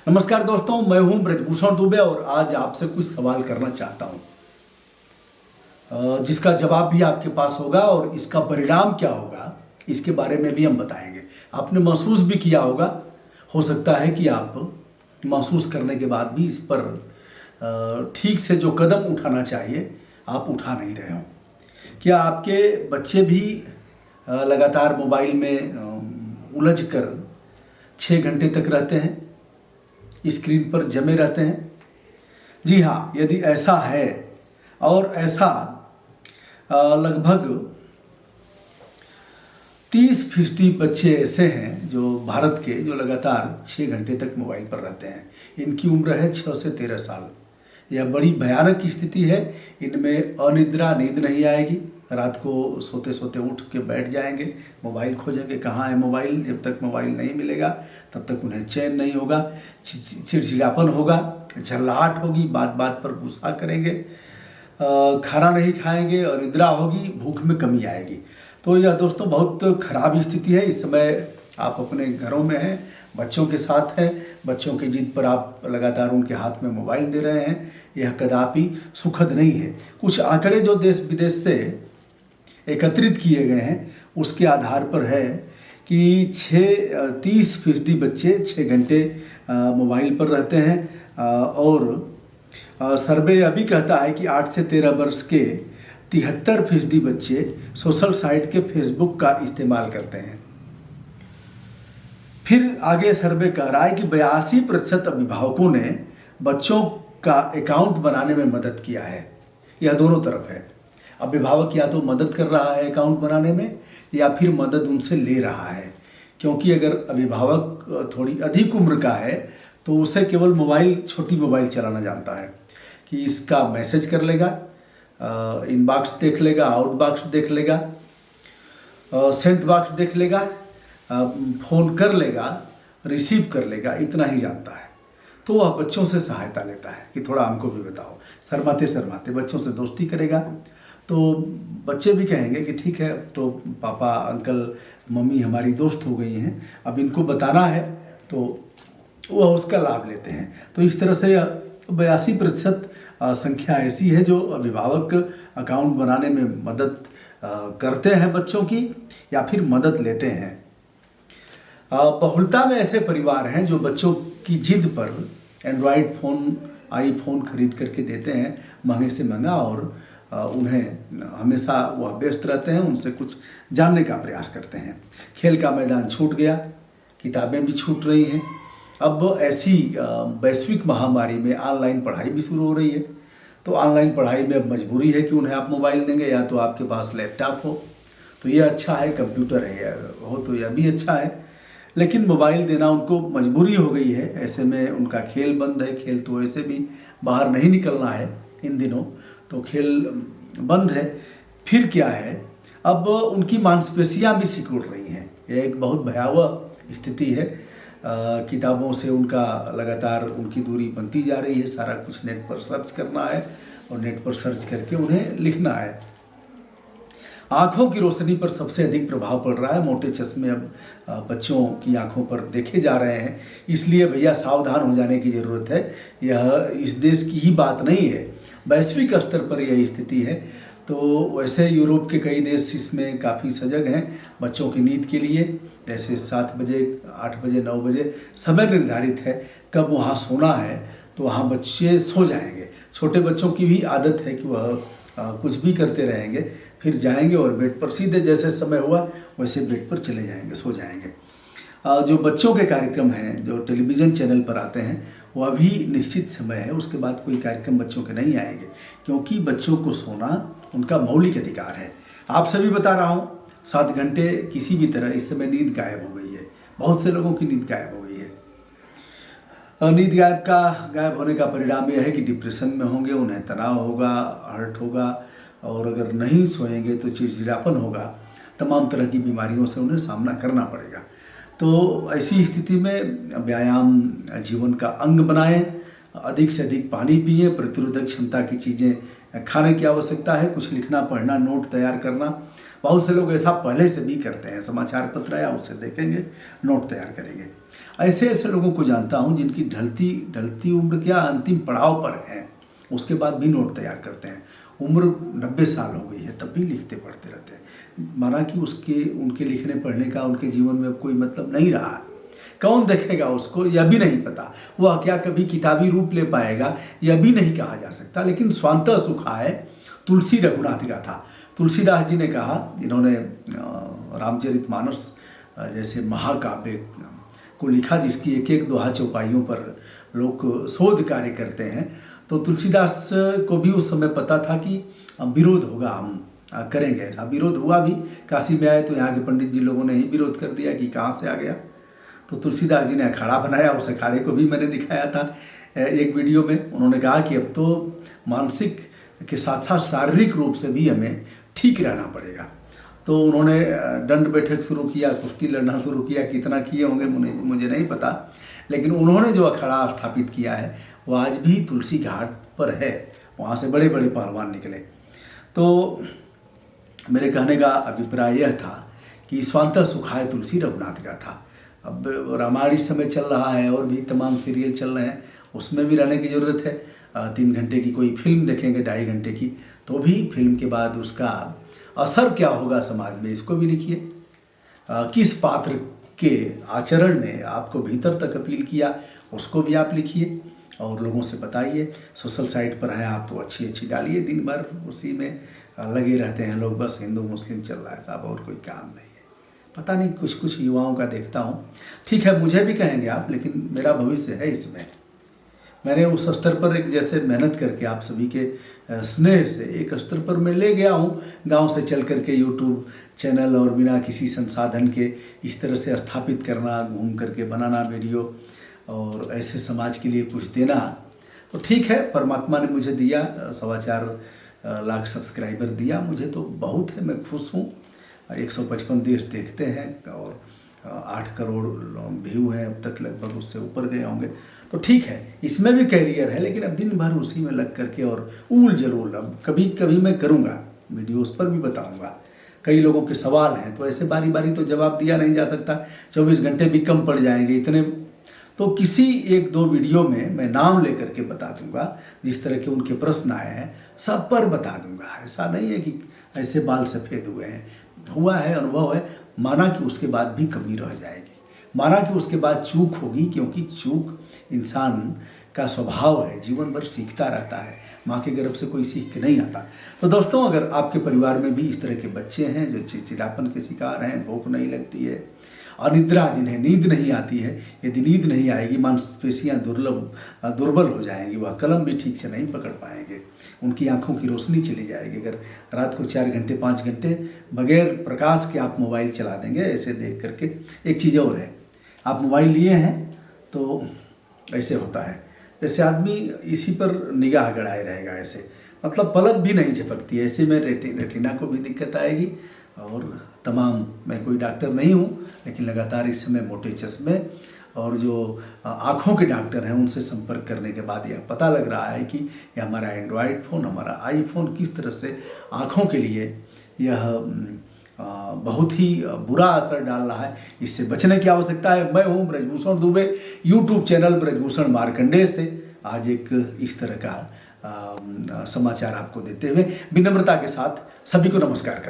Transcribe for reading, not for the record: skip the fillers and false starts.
नमस्कार दोस्तों, मैं हूं ब्रजभूषण दुबे और आज आपसे कुछ सवाल करना चाहता हूं, जिसका जवाब भी आपके पास होगा और इसका परिणाम क्या होगा इसके बारे में भी हम बताएंगे। आपने महसूस भी किया होगा, हो सकता है कि आप महसूस करने के बाद भी इस पर ठीक से जो कदम उठाना चाहिए आप उठा नहीं रहे हो। क्या आपके बच्चे भी लगातार मोबाइल में उलझ कर 6 घंटे तक रहते हैं, स्क्रीन पर जमे रहते हैं? जी हाँ, यदि ऐसा है और ऐसा लगभग 30% बच्चे ऐसे हैं जो भारत के जो लगातार 6 घंटे तक मोबाइल पर रहते हैं। इनकी उम्र है 6 से 13 साल। यह बड़ी भयानक स्थिति है। इनमें अनिद्रा, नींद नहीं आएगी। रात को सोते सोते उठ के बैठ जाएंगे, मोबाइल खोजेंगे, कहाँ है मोबाइल। जब तक मोबाइल नहीं मिलेगा तब तक उन्हें चैन नहीं होगा, चिड़चिड़ापन होगा, झल्लाहट होगी, बात बात पर गुस्सा करेंगे, खाना नहीं खाएंगे और निद्रा होगी, भूख में कमी आएगी। तो यह दोस्तों बहुत खराब स्थिति है। इस समय आप अपने घरों में हैं, बच्चों के साथ हैं, बच्चों की जिद पर आप लगातार उनके हाथ में मोबाइल दे रहे हैं। यह कदापि सुखद नहीं है। कुछ आंकड़े जो देश विदेश से एकत्रित किए गए हैं उसके आधार पर है कि 30% बच्चे 6 घंटे मोबाइल पर रहते हैं और सर्वे यह भी कहता है कि 8 से 13 वर्ष के 73% बच्चे सोशल साइट के फेसबुक का इस्तेमाल करते हैं। फिर आगे सर्वे कह रहा है कि 82% अभिभावकों ने बच्चों का अकाउंट बनाने में मदद किया है। यह दोनों तरफ है। अभिभावक या तो मदद कर रहा है अकाउंट बनाने में या फिर मदद उनसे ले रहा है, क्योंकि अगर अभिभावक थोड़ी अधिक उम्र का है तो उसे केवल छोटी मोबाइल चलाना जानता है कि इसका मैसेज कर लेगा, इनबॉक्स देख लेगा, आउटबॉक्स देख लेगा, सेंट बॉक्स देख लेगा, फ़ोन कर लेगा, रिसीव कर लेगा, इतना ही जानता है। तो वह बच्चों से सहायता लेता है कि थोड़ा हमको भी बताओ। शर्माते शर्माते बच्चों से दोस्ती करेगा तो बच्चे भी कहेंगे कि ठीक है, तो पापा, अंकल, मम्मी हमारी दोस्त हो गई हैं, अब इनको बताना है, तो वह उसका लाभ लेते हैं। तो इस तरह से 82% संख्या ऐसी है जो अभिभावक अकाउंट बनाने में मदद करते हैं बच्चों की या फिर मदद लेते हैं। बहुलता में ऐसे परिवार हैं जो बच्चों की जिद पर एंड्रॉयड फ़ोन, आईफोन खरीद करके देते हैं, महंगे से महंगा, और उन्हें हमेशा वह व्यस्त रहते हैं, उनसे कुछ जानने का प्रयास करते हैं। खेल का मैदान छूट गया, किताबें भी छूट रही हैं। अब ऐसी वैश्विक महामारी में ऑनलाइन पढ़ाई भी शुरू हो रही है। तो ऑनलाइन पढ़ाई में अब मजबूरी है कि उन्हें आप मोबाइल देंगे, या तो आपके पास लैपटॉप हो तो ये अच्छा है, कंप्यूटर है हो तो यह भी अच्छा है, लेकिन मोबाइल देना उनको मजबूरी हो गई है। ऐसे में उनका खेल बंद है। खेल तो ऐसे भी बाहर नहीं निकलना है इन दिनों, तो खेल बंद है। फिर क्या है, अब उनकी मांसपेशियां भी सिकुड़ रही हैं। यह एक बहुत भयावह स्थिति है। किताबों से उनका लगातार उनकी दूरी बनती जा रही है। सारा कुछ नेट पर सर्च करना है और नेट पर सर्च करके उन्हें लिखना है। आँखों की रोशनी पर सबसे अधिक प्रभाव पड़ रहा है। मोटे चश्मे अब बच्चों की आँखों पर देखे जा रहे हैं। इसलिए भैया सावधान हो जाने की ज़रूरत है। यह इस देश की ही बात नहीं है, वैश्विक स्तर पर यह स्थिति है। तो वैसे यूरोप के कई देश इसमें काफ़ी सजग हैं बच्चों की नींद के लिए। जैसे 7 बजे, 8 बजे, 9 बजे समय निर्धारित है कब वहाँ सोना है, तो वहाँ बच्चे सो जाएंगे। छोटे बच्चों की भी आदत है कि वह कुछ भी करते रहेंगे, फिर जाएंगे और बेड पर सीधे जैसे समय हुआ वैसे बेड पर चले जाएंगे, सो जाएंगे। जो बच्चों के कार्यक्रम हैं जो टेलीविज़न चैनल पर आते हैं वह भी निश्चित समय है, उसके बाद कोई कार्यक्रम बच्चों के नहीं आएंगे, क्योंकि बच्चों को सोना उनका मौलिक अधिकार है। आपसे भी बता रहा हूँ, 7 घंटे किसी भी तरह इस समय नींद गायब हो गई है। बहुत से लोगों की नींद गायब हो गई है। नींद गायब होने का परिणाम यह है कि डिप्रेशन में होंगे, उन्हें तनाव होगा, हर्ट होगा, और अगर नहीं सोएंगे तो चिड़चिड़ापन होगा, तमाम तरह की बीमारियों से उन्हें सामना करना पड़ेगा। तो ऐसी स्थिति में व्यायाम जीवन का अंग बनाएं, अधिक से अधिक पानी पिएं, प्रतिरोधक क्षमता की चीज़ें खाने की आवश्यकता है, कुछ लिखना पढ़ना नोट तैयार करना। बहुत से लोग ऐसा पहले से भी करते हैं, समाचार पत्र आया उसे देखेंगे, नोट तैयार करेंगे। ऐसे ऐसे लोगों को जानता हूँ जिनकी ढलती उम्र क्या अंतिम पड़ाव पर है, उसके बाद भी नोट तैयार करते हैं। उम्र 90 साल हो गई है तब भी लिखते पढ़ते रहते हैं, माना कि उनके लिखने पढ़ने का उनके जीवन में कोई मतलब नहीं रहा। कौन देखेगा उसको यह भी नहीं पता, वह क्या कभी किताबी रूप ले पाएगा यह भी नहीं कहा जा सकता। लेकिन स्वांतः सुखाय तुलसी रघुनाथ का था। तुलसीदास जी ने कहा, इन्होंने रामचरितमानस जैसे महाकाव्य को लिखा जिसकी एक एक दोहा चौपाइयों पर लोग शोध कार्य करते हैं। तो तुलसीदास को भी उस समय पता था कि विरोध होगा, हम करेंगे। ऐसा विरोध हुआ भी, काशी में आए तो यहाँ के पंडित जी लोगों ने ही विरोध कर दिया कि कहाँ से आ गया। तो तुलसीदास जी ने अखाड़ा बनाया, उस अखाड़े को भी मैंने दिखाया था एक वीडियो में। उन्होंने कहा कि अब तो मानसिक के साथ साथ शारीरिक रूप से भी हमें ठीक रहना पड़ेगा। तो उन्होंने दंड बैठक शुरू किया, कुश्ती लड़ना शुरू किया। कितना किए होंगे मुझे नहीं पता, लेकिन उन्होंने जो अखाड़ा स्थापित किया है वो आज भी तुलसी घाट पर है। वहाँ से बड़े बड़े पहलवान निकले। तो मेरे कहने का अभिप्राय यह था कि स्वांतः सुखाय तुलसी रघुनाथ का था। अब रामायण इस समय चल रहा है और भी तमाम सीरियल चल रहे हैं, उसमें भी रहने की ज़रूरत है। 3 घंटे की कोई फिल्म देखेंगे, 2.5 घंटे की, तो भी फिल्म के बाद उसका असर क्या होगा समाज में, इसको भी लिखिए। किस पात्र के आचरण ने आपको भीतर तक अपील किया, उसको भी आप लिखिए और लोगों से बताइए। सोशल साइट पर हैं आप तो अच्छी अच्छी डालिए, दिन भर उसी में लगे रहते हैं लोग, बस हिंदू मुस्लिम चल रहा है साहब, और कोई काम नहीं है। पता नहीं, कुछ युवाओं का देखता हूँ। ठीक है, मुझे भी कहेंगे आप, लेकिन मेरा भविष्य है इसमें। मैंने उस स्तर पर एक जैसे मेहनत करके आप सभी के स्नेह से एक स्तर पर मैं ले गया हूँ, गांव से चल करके यूट्यूब चैनल और बिना किसी संसाधन के इस तरह से स्थापित करना, घूम करके बनाना वीडियो और ऐसे समाज के लिए कुछ देना। तो ठीक है, परमात्मा ने मुझे दिया 4.25 लाख सब्सक्राइबर दिया, मुझे तो बहुत है, मैं खुश हूँ। 155 देश देखते हैं और 8 करोड़ व्यू हैं अब तक, लगभग उससे ऊपर गए होंगे। तो ठीक है, इसमें भी कैरियर है, लेकिन अब दिन भर उसी में लग करके और ऊल जलूल। अब कभी कभी मैं करूँगा वीडियो, उस पर भी बताऊँगा। कई लोगों के सवाल हैं तो ऐसे बारी बारी तो जवाब दिया नहीं जा सकता, 24 घंटे भी कम पड़ जाएंगे इतने। तो किसी 1-2 वीडियो में मैं नाम लेकर के बता दूंगा, जिस तरह के उनके प्रश्न आए हैं सब पर बता दूंगा। ऐसा नहीं है कि ऐसे बाल सफ़ेद हुए हैं, हुआ है, अनुभव है। माना कि उसके बाद भी कमी रह जाएगी, माना कि उसके बाद चूक होगी, क्योंकि चूक इंसान का स्वभाव है, जीवन भर सीखता रहता है, माँ के गर्भ से कोई सीख के नहीं आता। तो दोस्तों, अगर आपके परिवार में भी इस तरह के बच्चे हैं जो चिड़चिड़ापन के शिकार हैं, भूख नहीं लगती है, अनिद्रा, जिन्हें नींद नहीं आती है, यदि नींद नहीं आएगी मांसपेशियाँ दुर्बल हो जाएंगी, वह कलम भी ठीक से नहीं पकड़ पाएंगे, उनकी आंखों की रोशनी चली जाएगी। अगर रात को 4 घंटे 5 घंटे बगैर प्रकाश के आप मोबाइल चला देंगे ऐसे देख करके। एक चीज़ और है, आप मोबाइल लिए हैं तो ऐसे होता है जैसे आदमी इसी पर निगाह गड़ाए रहेगा, ऐसे मतलब पलक भी नहीं झपकती है, ऐसे में रेटिना को भी दिक्कत आएगी। और तमाम, मैं कोई डॉक्टर नहीं हूँ, लेकिन लगातार इस समय मोटे चश्मे और जो आँखों के डॉक्टर हैं उनसे संपर्क करने के बाद यह पता लग रहा है कि यह हमारा एंड्रॉयड फ़ोन, हमारा आईफोन किस तरह से आँखों के लिए यह बहुत ही बुरा असर डाल रहा है। इससे बचने की आवश्यकता है। मैं हूँ ब्रजभूषण दुबे, यूट्यूब चैनल ब्रजभूषण मार्कंडेय से आज एक इस तरह का समाचार आपको देते हुए विनम्रता के साथ सभी को नमस्कार करता हूं।